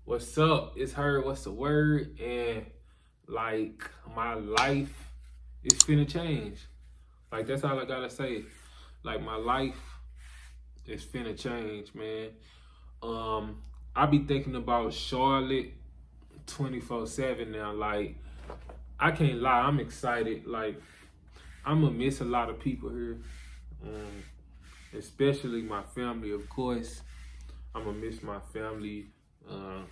What's up? It's her. What's the word? And like my life is finna change. Like that's all I gotta say. Like my life is finna change, man. I be thinking about Charlotte 24/7 now. Like I can't lie, I'm excited. Like I'm gonna miss a lot of people here, um, especially my family, of course. I'm gonna miss my family. Uh,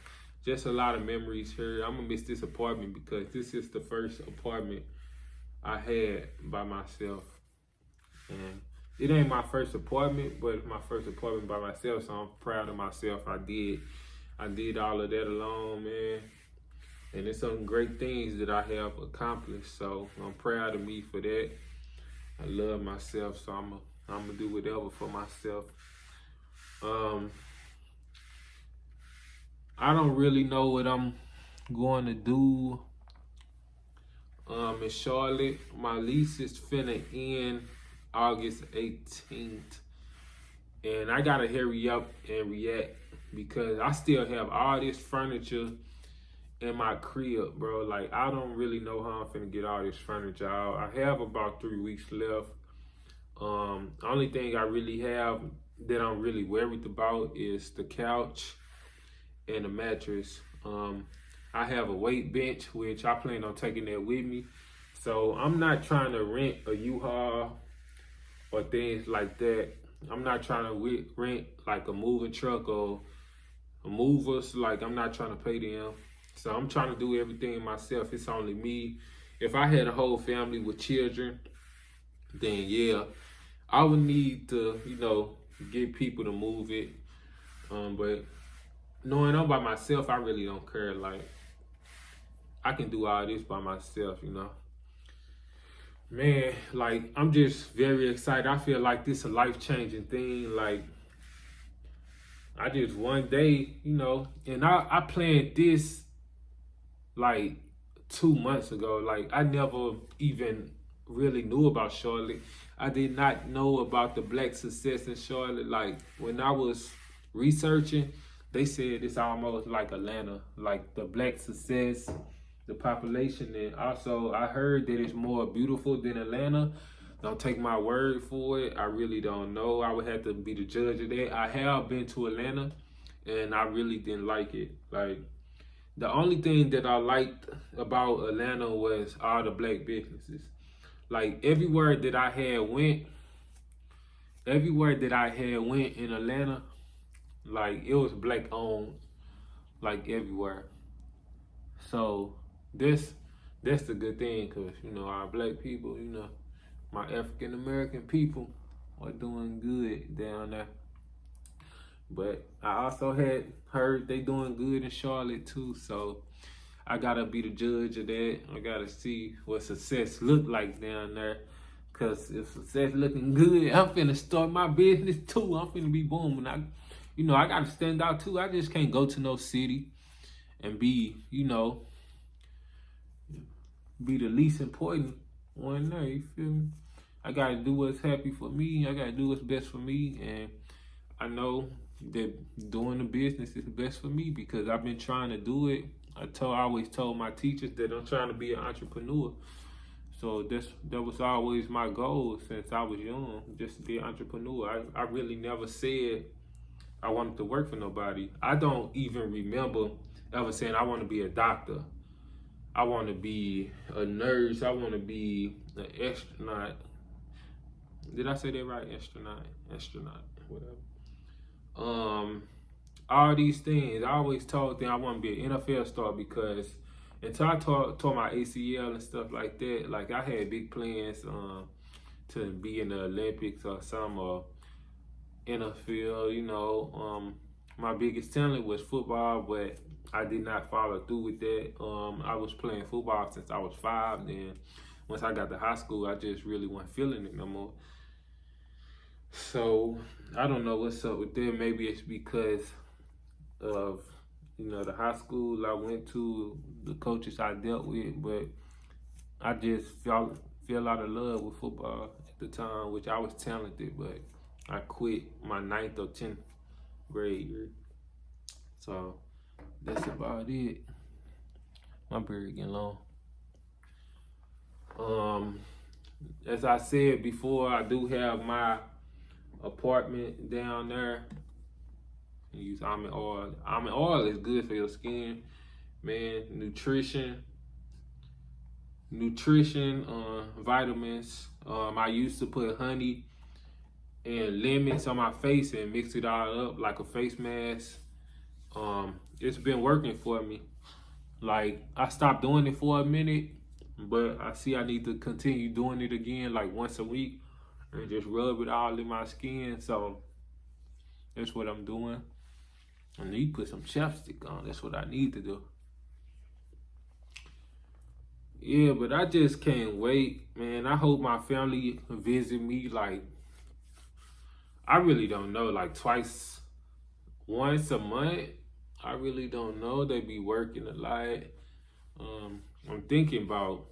just a lot of memories here. I'm gonna miss this apartment because this is the first apartment I had by myself, and it ain't my first apartment, but it's my first apartment by myself. So I'm proud of myself. I did all of that alone, man, and it's some great things that I have accomplished. So I'm proud of me for that. I love myself, so I'm gonna do whatever for myself. Um, I don't really know what I'm going to do in Charlotte. My lease is finna end August 18th. And I gotta hurry up and react because I still have all this furniture in my crib, bro. Like I don't really know how I'm finna get all this furniture out. I have about 3 weeks left. Only thing I really have that I'm really worried about is the couch and a mattress. I have a weight bench, which I plan on taking that with me. So I'm not trying to rent a U-Haul or things like that. I'm not trying to rent like a moving truck or a movers. Like I'm not trying to pay them. So I'm trying to do everything myself. It's only me. If I had a whole family with children, then yeah, I would need to, get people to move it. But knowing I'm by myself, I really don't care. Like I can do all this by myself. Man, like I'm just very excited. I feel like this is a life-changing thing. Like I just one day, and I planned this like 2 months ago. Like I never even really knew about Charlotte. I did not know about the Black success in Charlotte. Like when I was researching, they said it's almost like Atlanta, like the Black success, the population, and also I heard that it's more beautiful than Atlanta. Don't take my word for it. I really don't know. I would have to be the judge of that. I have been to Atlanta, and I really didn't like it. Like the only thing that I liked about Atlanta was all the black businesses. Like everywhere that I had went in Atlanta, like it was black owned, like everywhere. So this that's the good thing, cause our black people, my African American people are doing good down there. But I also had heard they doing good in Charlotte too. So I gotta be the judge of that. I gotta see what success look like down there. Cause if success looking good, I'm finna start my business too. I'm finna be booming. I gotta stand out too. I just can't go to no city and be the least important one there. You feel me? I gotta do what's happy for me. I gotta do what's best for me, and I know that doing the business is best for me because I've been trying to do it. I always told my teachers that I'm trying to be an entrepreneur. So that was always my goal since I was young, just to be an entrepreneur. I really never said I wanted to work for nobody. I don't even remember ever saying I want to be a doctor. I want to be a nurse. I want to be an astronaut. Did I say that right? Astronaut, whatever. Um, all these things. I always told them I want to be an NFL star because until I tore my ACL and stuff like that, like I had big plans to be in the Olympics or some NFL. My biggest talent was football, but I did not follow through with that. I was playing football since I was 5. Then once I got to high school, I just really wasn't feeling it no more. So I don't know what's up with them. Maybe it's because of the high school I went to, the coaches I dealt with, but I just fell out of love with football at the time, which I was talented, but I quit my 9th or 10th grade year. So that's about it. My beard getting long. As I said before, I do have my apartment down there. Use almond oil. Almond oil is good for your skin, man. Nutrition, vitamins. I used to put honey and lemons on my face and mix it all up like a face mask. It's been working for me. Like, I stopped doing it for a minute, but I see I need to continue doing it again, like once a week, and just rub it all in my skin. So that's what I'm doing. I need to put some chapstick on. That's what I need to do. Yeah, but I just can't wait, man. I hope my family visit me. Like, I really don't know, like once a month. I really don't know. They be working a lot. I'm thinking about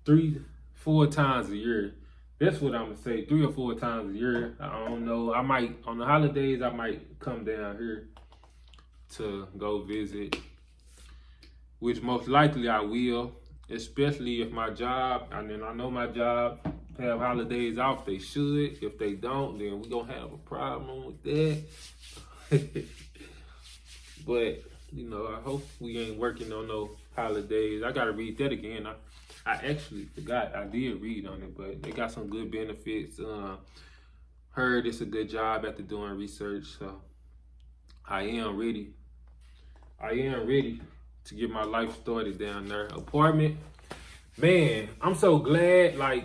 3-4 times a year. That's what I'm gonna say. 3 or 4 times a year. I don't know. I might, on the holidays, I might come down here to go visit, which most likely I will, especially if my job, and then I know my job have holidays off. They should. If they don't, then we gonna have a problem with that. But, you know, I hope we ain't working on no holidays. I gotta read that again. I actually forgot. I did read on it, but they got some good benefits. Heard it's a good job after doing research, so I am ready. I am ready to get my life started down there. Apartment, man, I'm so glad, like,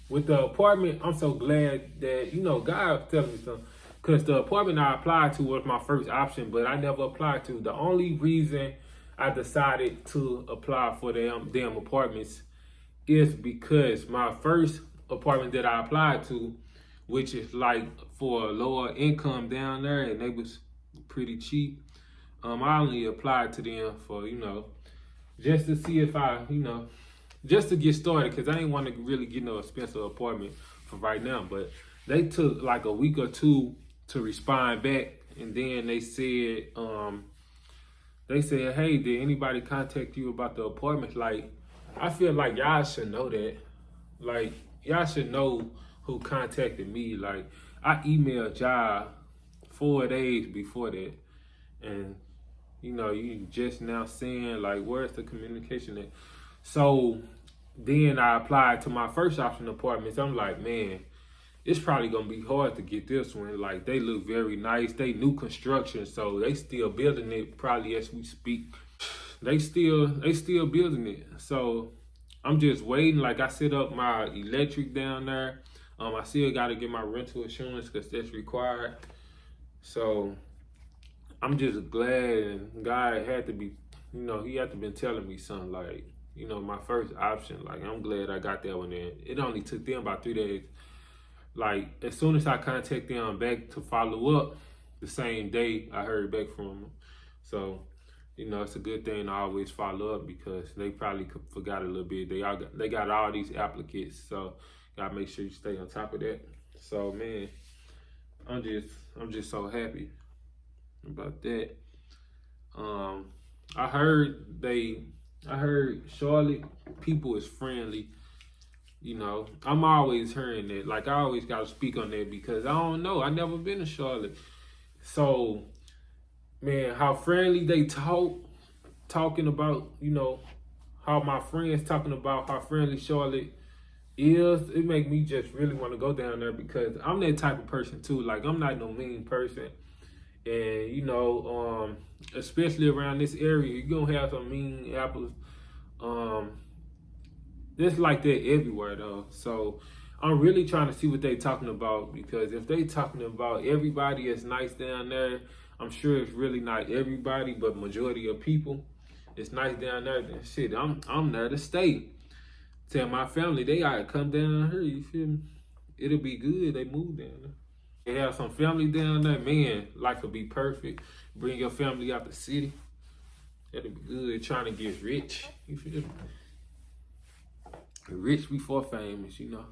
with the apartment, I'm so glad that, you know, God was telling me something. Because the apartment I applied to was my first option, but I never applied to. The only reason I decided to apply for them damn apartments is because my first apartment that I applied to, which is like for a lower income down there, and they was pretty cheap. I only applied to them for, you know, just to see if I, you know, just to get started, because I didn't want to really get no expensive apartment for right now. But they took like a week or two to respond back, and then they said, hey, did anybody contact you about the apartment? Like, I feel like y'all should know that. Like, y'all should know who contacted me. Like, I emailed y'all 4 days before that, and you know, you just now saying, like, where's the communication at? So then I applied to my first option apartments. I'm like, man, it's probably gonna be hard to get this one. Like, they look very nice. They new construction, so they still building it probably as we speak. They still building it. So I'm just waiting. Like, I set up my electric down there. I still gotta get my rental insurance because that's required. So I'm just glad, and God had to be, you know, he had to been telling me something, like, you know, my first option. Like, I'm glad I got that one in. It only took them about 3 days. Like, as soon as I contact them back to follow up, the same day I heard back from them. So, you know, it's a good thing to always follow up, because they probably forgot a little bit. They got all these applicants, so gotta make sure you stay on top of that. So, man, I'm just so happy about that. I heard Charlotte people is friendly. You know, I'm always hearing that. Like, I always got to speak on that, because I don't know. I never been to Charlotte. So, man, how friendly they talking about, you know, how my friends talking about how friendly Charlotte is. It make me just really want to go down there, because I'm that type of person too. Like, I'm not no mean person. And, you know, especially around this area, you're going to have some mean apples. It's like that everywhere, though. So I'm really trying to see what they talking about, because if they talking about everybody is nice down there, I'm sure it's really not everybody, but majority of people, it's nice down there. Then shit, I'm there to stay. Tell my family they gotta come down here. You feel me? It'll be good. They move down there. They have some family down there, man. Life will be perfect. Bring your family out the city. That'll be good. Trying to get rich. You feel me? Rich before famous, you know.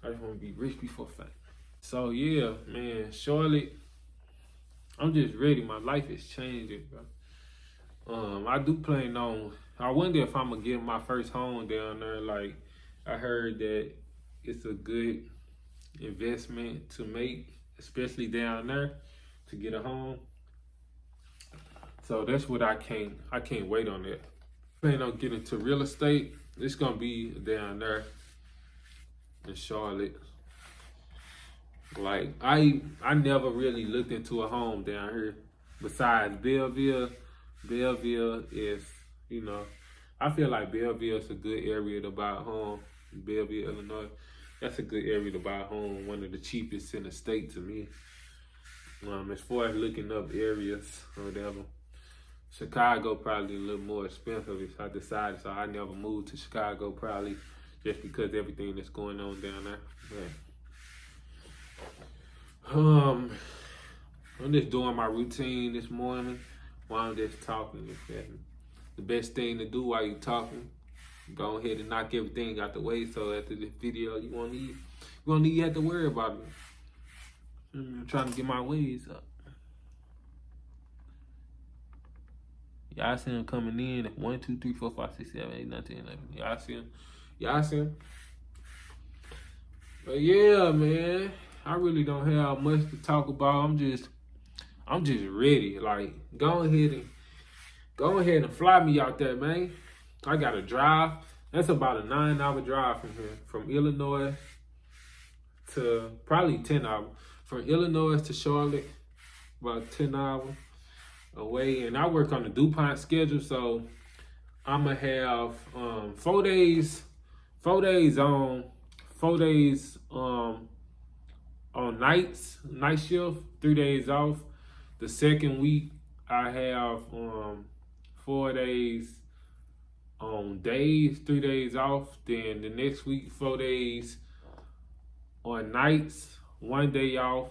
I just want to be rich before famous. So yeah, man, Charlotte, I'm just ready. My life is changing, bro. I do plan on. I wonder if I'm gonna get my first home down there. Like, I heard that it's a good investment to make, especially down there, to get a home. So that's what I can't wait on that. Plan on getting to real estate. It's gonna be down there in Charlotte. Like, I never really looked into a home down here besides Belleville. Belleville is, I feel like Belleville is a good area to buy a home. Belleville, Illinois, that's a good area to buy a home. One of the cheapest in the state to me. As far as looking up areas or whatever, Chicago probably a little more expensive. If I decided, so I never moved to Chicago probably just because everything that's going on down there. But, I'm just doing my routine this morning while I'm just talking. The best thing to do while you're talking, go ahead and knock everything out the way. So after this video, you won't have to worry about it. I'm trying to get my ways up. Y'all see him coming in at 1, 2, 3, 4, 5, 6, 7, 8, 9, 10, 11. Y'all see him? Y'all see him? But yeah, man, I really don't have much to talk about. I'm just ready. Like, go ahead and fly me out there, man. I gotta drive. That's about a 9-hour drive from here, from Illinois to probably 10 hours. From Illinois to Charlotte, about 10 hours away. And I work on the DuPont schedule, so I'm gonna have 4 days on night shift, 3 days off. The second week I have 4 days on days, 3 days off. Then the next week, 4 days on nights, 1 day off.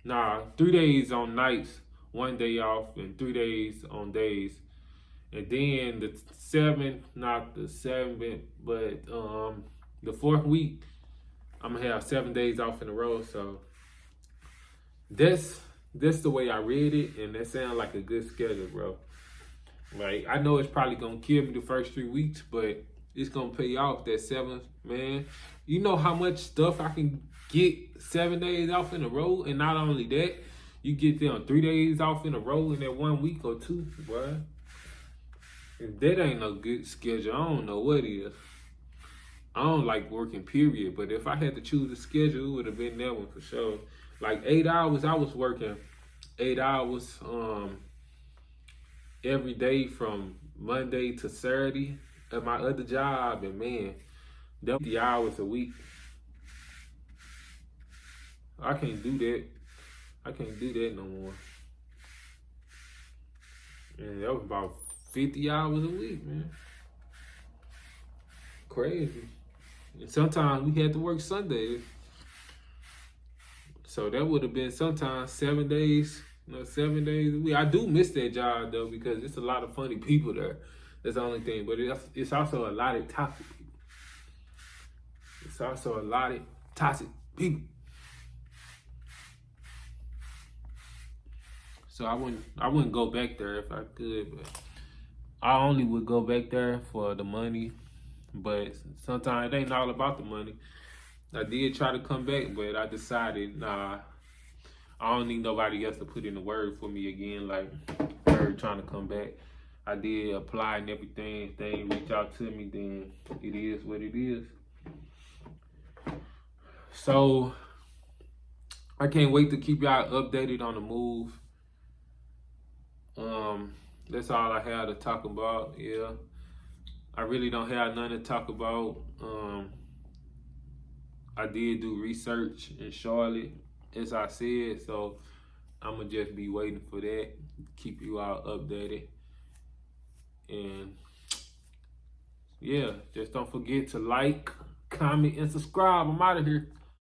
3 days on nights, 1 day off, and 3 days on days. And then the 7th, not the 7th, but the 4th week, I'm gonna have 7 days off in a row. So that's the way I read it, and that sounds like a good schedule, bro. Like, I know it's probably gonna kill me the first 3 weeks, but it's gonna pay off that 7th, man. You know how much stuff I can get 7 days off in a row, and not only that, you get them 3 days off in a row in that 1 week or 2, boy. If that ain't no good schedule, I don't know what is. I don't like working, period. But if I had to choose a schedule, it would have been that one for sure. Like 8 hours, I was working 8 hours every day from Monday to Saturday at my other job, and man, that was 50 hours a week. I can't do that. I can't do that no more. And that was about 50 hours a week, man. Crazy. And sometimes we had to work Sundays. So that would have been sometimes 7 days, 7 days a week. I do miss that job though, because it's a lot of funny people there. That's the only thing. But it's also a lot of toxic people. It's also a lot of toxic people. So I wouldn't go back there if I could, but I only would go back there for the money. But sometimes it ain't all about the money. I did try to come back, but I decided, nah, I don't need nobody else to put in the word for me again, like her trying to come back. I did apply and everything. If they ain't reach out to me, then it is what it is. So I can't wait to keep y'all updated on the move. That's all I have to talk about. Yeah, I really don't have nothing to talk about. I did do research in Charlotte, as I said, so I'm gonna just be waiting for that. Keep you all updated. And yeah, just don't forget to like, comment, and subscribe. I'm out of here.